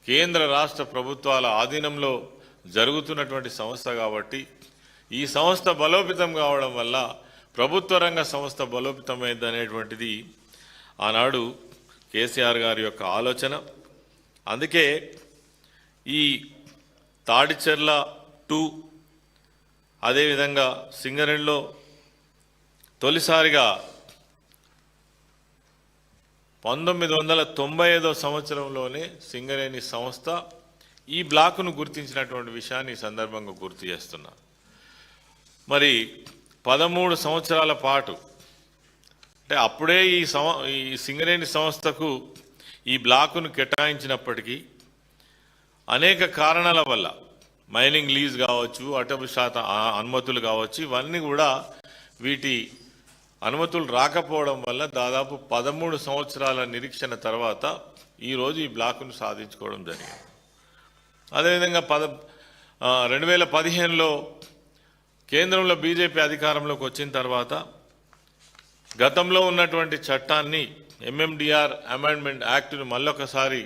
కేంద్ర రాష్ట్ర ప్రభుత్వాల ఆధీనంలో జరుగుతున్నటువంటి సంస్థ కాబట్టి ఈ సంస్థ బలోపేతం కావడం వల్ల ప్రభుత్వ రంగ సంస్థ బలోపేతమైందనేటువంటిది ఆనాడు కేసీఆర్ గారి యొక్క ఆలోచన. అందుకే ఈ తాడిచెర్ల 2 అదేవిధంగా సింగరేణిలో తొలిసారిగా 1995 సంవత్సరంలోనే సింగరేణి సంస్థ ఈ బ్లాకును గుర్తించినటువంటి విషయాన్ని ఈ సందర్భంగా గుర్తు చేస్తున్నా. మరి 13 సంవత్సరాల పాటు అంటే అప్పుడే ఈ సింగరేణి సంస్థకు ఈ బ్లాకును కేటాయించినప్పటికీ అనేక కారణాల వల్ల మైనింగ్ లీజ్ కావచ్చు, అటవీ శాతం అనుమతులు కావచ్చు, ఇవన్నీ కూడా వీటి అనుమతులు రాకపోవడం వల్ల దాదాపు 13 సంవత్సరాల నిరీక్షణ తర్వాత ఈరోజు ఈ బ్లాకును సాధించుకోవడం జరిగింది. అదేవిధంగా 2015లో కేంద్రంలో బీజేపీ అధికారంలోకి వచ్చిన తర్వాత గతంలో ఉన్నటువంటి చట్టాన్ని ఎంఎండిఆర్ అమెండ్మెంట్ యాక్ట్ను మళ్ళొకసారి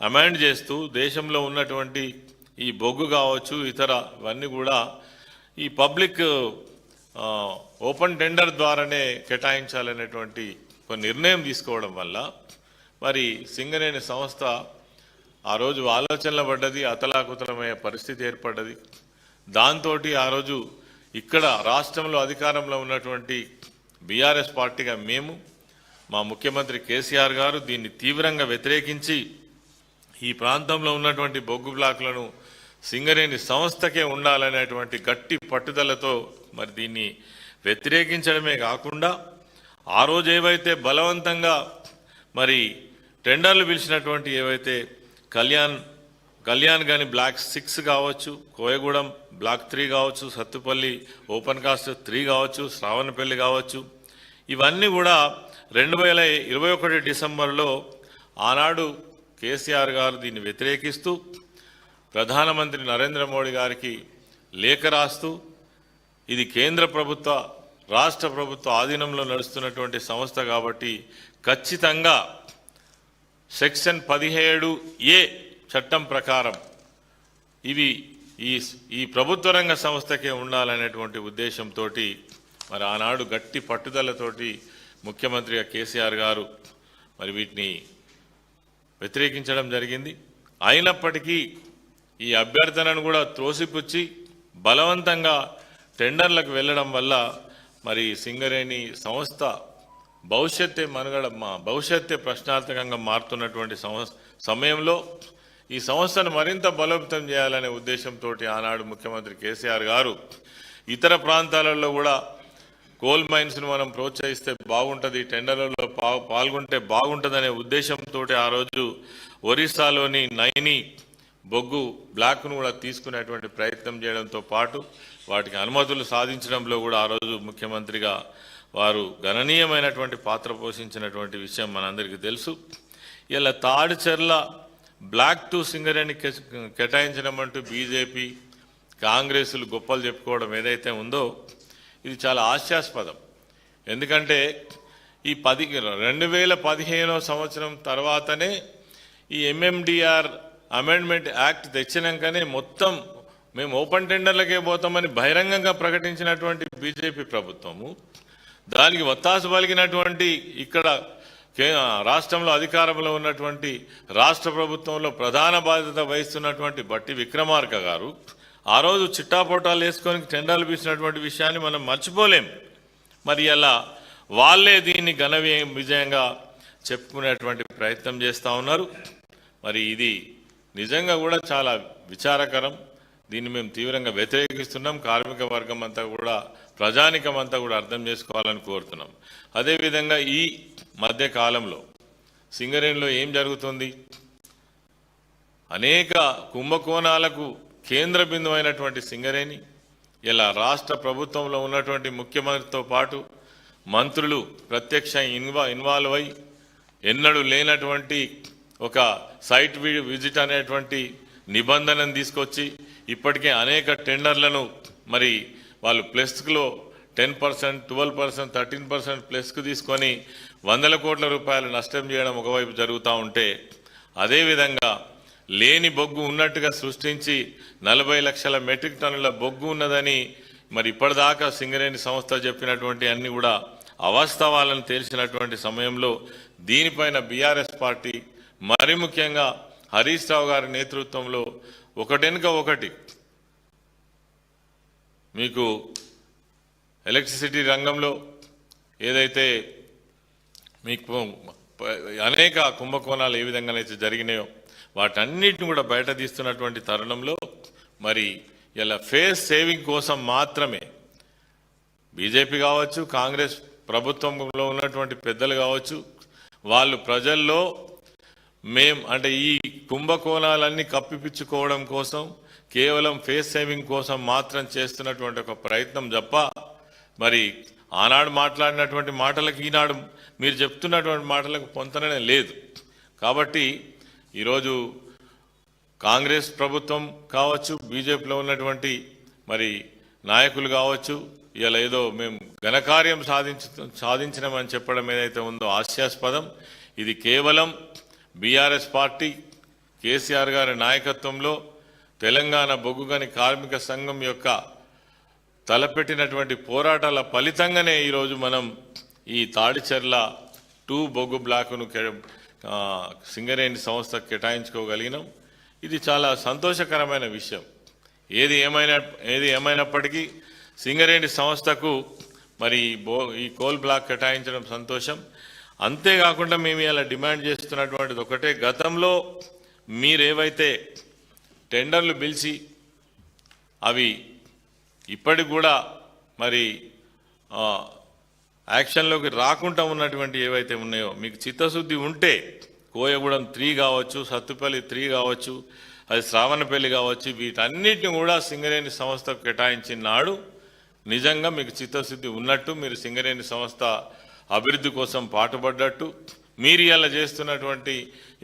అమెండ్ చేస్తూ దేశంలో ఉన్నటువంటి ఈ బొగ్గు కావచ్చు ఇతర ఇవన్నీ కూడా ఈ పబ్లిక్ ఓపెన్ టెండర్ ద్వారానే కేటాయించాలనేటువంటి ఒక నిర్ణయం తీసుకోవడం వల్ల మరి సింగరేణి సంస్థ ఆ రోజు ఆలోచనలో పడ్డది, అతలాకుతలమయ్యే పరిస్థితి ఏర్పడ్డది. దాంతో ఆ రోజు ఇక్కడ రాష్ట్రంలో అధికారంలో ఉన్నటువంటి బీఆర్ఎస్ పార్టీగా మేము, మా ముఖ్యమంత్రి కేసీఆర్ గారు దీన్ని తీవ్రంగా వ్యతిరేకించి ఈ ప్రాంతంలో ఉన్నటువంటి బొగ్గు బ్లాకులను సింగరేణి సంస్థకే ఉండాలనేటువంటి గట్టి పట్టుదలతో మరి దీన్ని వ్యతిరేకించడమే కాకుండా ఆ రోజు ఏవైతే బలవంతంగా మరి టెండర్లు పిలిచినటువంటి ఏవైతే కళ్యాణ్ గాని బ్లాక్ 6 కావచ్చు, కోయగూడెం బ్లాక్ 3 కావచ్చు, సత్తుపల్లి ఓపెన్ కాస్ట్ 3 కావచ్చు, శ్రావణపల్లి కావచ్చు, ఇవన్నీ కూడా 2021 డిసెంబర్లో ఆనాడు కేసీఆర్ గారు దీన్ని వ్యతిరేకిస్తూ ప్రధానమంత్రి నరేంద్ర మోడీ గారికి లేఖ రాస్తూ ఇది కేంద్ర ప్రభుత్వ రాష్ట్ర ప్రభుత్వ ఆధీనంలో నడుస్తున్నటువంటి సంస్థ కాబట్టి ఖచ్చితంగా సెక్షన్ 17A చట్టం ప్రకారం ఇవి ఈ ప్రభుత్వ రంగ సంస్థకే ఉండాలనేటువంటి ఉద్దేశంతో మరి ఆనాడు గట్టి పట్టుదలతోటి ముఖ్యమంత్రిగా కేసీఆర్ గారు మరి వీటిని వ్యతిరేకించడం జరిగింది. అయినప్పటికీ ఈ అభ్యర్థనను కూడా త్రోసిపుచ్చి బలవంతంగా టెండర్లకు వెళ్ళడం వల్ల మరి సింగరేణి సంస్థ భవిష్యత్తే ప్రశ్నార్థకంగా మారుతున్నటువంటి సమయంలో ఈ సంస్థను మరింత బలోపేతం చేయాలనే ఉద్దేశంతో ఆనాడు ముఖ్యమంత్రి కేసీఆర్ గారు ఇతర ప్రాంతాలలో కూడా కోల్ మైన్స్ను మనం ప్రోత్సహిస్తే బాగుంటుంది, టెండర్లలో పాల్గొంటే బాగుంటుందనే ఉద్దేశంతో ఆ రోజు ఒరిస్సాలోని నైని బొగ్గు బ్లాక్ను కూడా తీసుకునేటువంటి ప్రయత్నం చేయడంతో పాటు వాటికి అనుమతులు సాధించడంలో కూడా ఆ రోజు ముఖ్యమంత్రిగా వారు గణనీయమైనటువంటి పాత్ర పోషించినటువంటి విషయం మనందరికీ తెలుసు. ఇలా తాడిచెర్ల బ్లాక్ 2 సింగరేణి కేటాయించడం అంటూ బీజేపీ కాంగ్రెస్లు గొప్పలు చెప్పుకోవడం ఏదైతే ఉందో ఇది చాలా హాస్యాస్పదం. ఎందుకంటే ఈ 2015 సంవత్సరం తర్వాతనే ఈ ఎంఎండిఆర్ అమెండ్మెంట్ యాక్ట్ తెచ్చినాకనే మొత్తం మేము ఓపెన్ టెండర్లకే పోతామని బహిరంగంగా ప్రకటించినటువంటి బీజేపీ ప్రభుత్వము దానికి ఒత్తాసు పలికినటువంటి ఇక్కడ రాష్ట్రంలో అధికారంలో ఉన్నటువంటి రాష్ట్ర ప్రభుత్వంలో ప్రధాన బాధ్యత వహిస్తున్నటువంటి బట్టి విక్రమార్క గారు ఆ రోజు చిట్టాపోటాలు వేసుకొని టెండర్లు పిలిచినటువంటి విషయాన్ని మనం మర్చిపోలేం. మరి అలా వాళ్ళే దీన్ని ఘన విజయంగా చెప్పుకునేటువంటి ప్రయత్నం చేస్తూ ఉన్నారు. మరి ఇది నిజంగా కూడా చాలా విచారకరం. దీన్ని మేము తీవ్రంగా వ్యతిరేకిస్తున్నాం. కార్మిక వర్గం అంతా కూడా ప్రజానికం అంతా కూడా అర్థం చేసుకోవాలని కోరుతున్నాం. అదేవిధంగా ఈ మధ్య కాలంలో సింగరేణిలో ఏం జరుగుతుంది? అనేక కుంభకోణాలకు కేంద్ర బిందువు అయినటువంటి సింగరేణి ఇలా రాష్ట్ర ప్రభుత్వంలో ఉన్నటువంటి ముఖ్యమంత్రితో పాటు మంత్రులు ప్రత్యక్ష ఇన్వాల్వ్ అయి ఎన్నడూ లేనటువంటి ఒక సైట్ విజిట్ అనేటువంటి నిబంధనను తీసుకొచ్చి ఇప్పటికే అనేక టెండర్లను మరి వాళ్ళు ప్లస్లో 10%, 12%, 13% ప్లస్కు తీసుకొని 100 కోట్ల రూపాయలు నష్టం చేయడం ఒకవైపు జరుగుతూ ఉంటే, అదేవిధంగా లేని బొగ్గు ఉన్నట్టుగా సృష్టించి 40 లక్షల మెట్రిక్ టన్నుల బొగ్గు ఉన్నదని మరి ఇప్పటిదాకా సింగరేణి సంస్థ చెప్పినటువంటి అన్ని కూడా అవాస్తవాలను తేల్చినటువంటి సమయంలో దీనిపైన బీఆర్ఎస్ పార్టీ మరి ముఖ్యంగా హరీష్ రావు గారి నేతృత్వంలో ఒకటెనుక ఒకటి మీకు ఎలక్ట్రిసిటీ రంగంలో ఏదైతే మీకు అనేక కుంభకోణాలు ఏ విధంగానైతే జరిగినాయో వాటన్నిటిని కూడా బయట తీస్తున్నటువంటి తరుణంలో మరి ఇలా ఫేస్ సేవింగ్ కోసం మాత్రమే బీజేపీ కావచ్చు, కాంగ్రెస్ ప్రభుత్వంలో ఉన్నటువంటి పెద్దలు కావచ్చు, వాళ్ళు ప్రజల్లో అంటే ఈ కుంభకోణాలన్నీ కప్పిపుచ్చుకోవడం కోసం కేవలం ఫేస్ సేవింగ్ కోసం మాత్రం చేస్తున్నటువంటి ఒక ప్రయత్నం తప్ప మరి ఆనాడు మాట్లాడినటువంటి మాటలకు ఈనాడు మీరు చెప్తున్నటువంటి మాటలకు పొంతనే లేదు. కాబట్టి ఈరోజు కాంగ్రెస్ ప్రభుత్వం కావచ్చు, బీజేపీలో ఉన్నటువంటి మరి నాయకులు కావచ్చు, ఇలా ఏదో మేము ఘనకార్యం సాధించినామని చెప్పడం ఏదైతే ఉందో హాస్యాస్పదం. ఇది కేవలం బీఆర్ఎస్ పార్టీ కేసీఆర్ గారి నాయకత్వంలో తెలంగాణ బొగ్గుగని కార్మిక సంఘం యొక్క తలపెట్టినటువంటి పోరాటాల ఫలితంగానే ఈరోజు మనం ఈ తాడిచెర్ల 2 బొగ్గు బ్లాకును సింగరేణి సంస్థ కేటాయించుకోగలిగినాం. ఇది చాలా సంతోషకరమైన విషయం. ఏది ఏమైనప్పటికీ సింగరేణి సంస్థకు మరి ఈ కోల్ బ్లాక్ కేటాయించడం సంతోషం. అంతేకాకుండా మేము ఇలా డిమాండ్ చేస్తున్నటువంటిది ఒకటే, గతంలో మీరేవైతే టెండర్లు పిలిచి అవి ఇప్పటికి కూడా మరి యాక్షన్లోకి రాకుండా ఉన్నటువంటి ఏవైతే ఉన్నాయో మీకు చిత్తశుద్ధి ఉంటే కోయగూడెం 3 కావచ్చు, సత్తుపల్లి 3 కావచ్చు, అది శ్రావణపల్లి కావచ్చు, వీటన్నిటిని కూడా సింగరేణి సంస్థకు కేటాయించిన నాడు నిజంగా మీకు చిత్తశుద్ధి ఉన్నట్టు, మీరు సింగరేణి సంస్థ అభివృద్ధి కోసం పాటుపడ్డట్టు, మీరు ఇలా చేస్తున్నటువంటి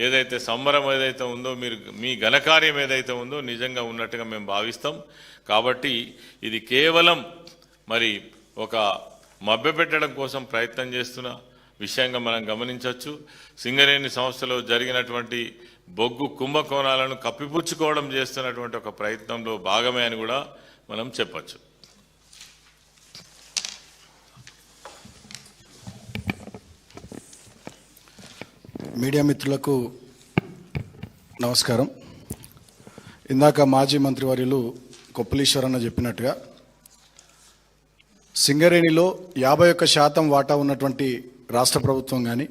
ఏదైతే సంబరం ఏదైతే ఉందో, మీరు మీ ఘనకార్యం ఏదైతే ఉందో నిజంగా ఉన్నట్టుగా మేము భావిస్తాం. కాబట్టి ఇది కేవలం మరి ఒక మభ్యపెట్టడం కోసం ప్రయత్నం చేస్తున్న విషయంగా మనం గమనించవచ్చు. సింగరేణి సంస్థలో జరిగినటువంటి బొగ్గు కుంభకోణాలను కప్పిపుచ్చుకోవడం చేస్తున్నటువంటి ఒక ప్రయత్నంలో భాగమే అని కూడా మనం చెప్పచ్చు. మీడియా మిత్రులకు నమస్కారం. ఇందాక మాజీ మంత్రివర్యులు కొప్పలీశ్వరన్న చెప్పినట్టుగా సింగరేణిలో 51% వాటా ఉన్నటువంటి రాష్ట్ర ప్రభుత్వం కానీ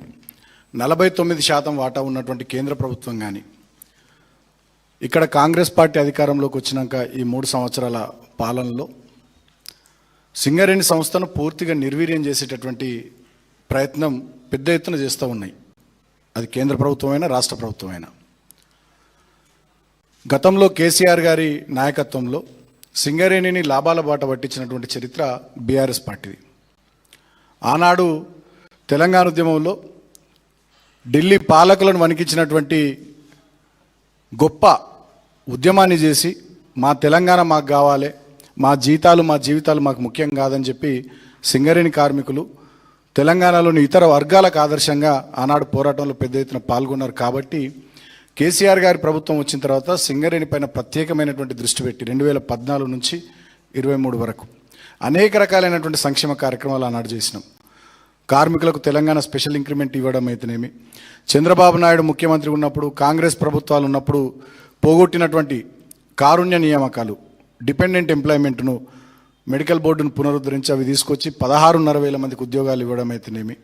49% వాటా ఉన్నటువంటి కేంద్ర ప్రభుత్వం కానీ ఇక్కడ కాంగ్రెస్ పార్టీ అధికారంలోకి వచ్చినాక ఈ 3 సంవత్సరాల పాలనలో సింగరేణి సంస్థను పూర్తిగా నిర్వీర్యం చేసేటటువంటి ప్రయత్నం పెద్ద ఎత్తున చేస్తూ ఉన్నాయి. అది కేంద్ర ప్రభుత్వమైనా రాష్ట్ర ప్రభుత్వమైనా. గతంలో కేసీఆర్ గారి నాయకత్వంలో సింగరేణిని లాభాల బాట పట్టించినటువంటి చరిత్ర బీఆర్ఎస్ పార్టీది. ఆనాడు తెలంగాణ ఉద్యమంలో ఢిల్లీ పాలకులను వణికించినటువంటి గొప్ప ఉద్యమాన్ని చేసి మా తెలంగాణ మాకు కావాలి, మా జీవితాలు మాకు ముఖ్యం కాదని చెప్పి సింగరేణి కార్మికులు తెలంగాణలోని ఇతర వర్గాలకు ఆదర్శంగా ఆనాడు పోరాటంలో పెద్ద ఎత్తున పాల్గొన్నారు. కాబట్టి కేసీఆర్ గారి ప్రభుత్వం వచ్చిన తర్వాత సింగరేణి పైన ప్రత్యేకమైనటువంటి దృష్టి పెట్టి 2014 నుంచి 23 వరకు అనేక రకాలైనటువంటి సంక్షేమ కార్యక్రమాలు ఆనాడు చేసినాం. కార్మికులకు తెలంగాణ స్పెషల్ ఇంక్రిమెంట్ ఇవ్వడం అయితేనేమి, చంద్రబాబు నాయుడు ముఖ్యమంత్రి ఉన్నప్పుడు కాంగ్రెస్ ప్రభుత్వాలు ఉన్నప్పుడు పోగొట్టినటువంటి కారుణ్య నియామకాలు, డిపెండెంట్ ఎంప్లాయ్మెంట్ను, మెడికల్ బోర్డును పునరుద్ధరించి అవి తీసుకొచ్చి 16,500 మందికి ఉద్యోగాలు ఇవ్వడం అయితేనేమి,